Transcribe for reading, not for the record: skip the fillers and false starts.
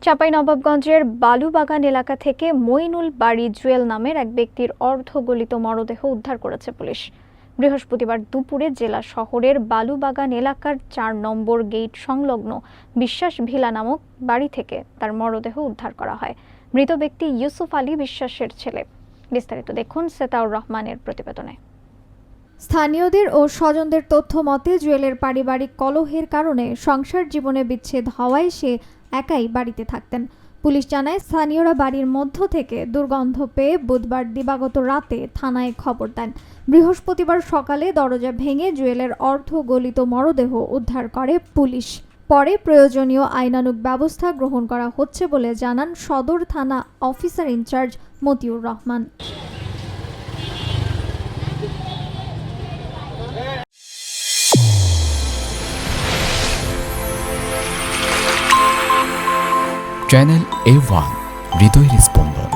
চাঁপাইনবাবগঞ্জের বালুবাগান এলাকা থেকে মইনুল বাড়ি জুয়েল নামের এক ব্যক্তির অর্ধগলিত মরদেহ উদ্ধার করেছে পুলিশ। বৃহস্পতিবার দুপুরে জেলা শহরের বালুবাগান এলাকার ৪ নম্বর গেট সংলগ্ন বিশ্বাস ভিলা নামক বাড়ি থেকে তার মরদেহ উদ্ধার করা হয়। মৃত ব্যক্তি ইউসুফ আলী বিশ্বাসের ছেলে। বিস্তারিত দেখুন সেতাউর রহমানের প্রতিবেদনে। স্থানীয়দের ও স্বজনদের তথ্য মতে জুয়েলের পারিবারিক কলহের কারণে সংসার জীবনে বিচ্ছেদ হওয়ায় সে একাই বাড়িতে থাকতেন। পুলিশ জানায়, স্থানীয়রা বাড়ির মধ্য থেকে দুর্গন্ধ পেয়ে বুধবার দিবাগত রাতে থানায় খবর দেন। বৃহস্পতিবার সকালে দরজা ভেঙে জুয়েলের অর্ধগলিত মরদেহ উদ্ধার করে পুলিশ। পরে প্রয়োজনীয় আইনানুগ ব্যবস্থা গ্রহণ করা হচ্ছে বলে জানান সদর থানা officer incharge Motiur Rahman. Channel A1 হৃদয়ের স্পন্দন।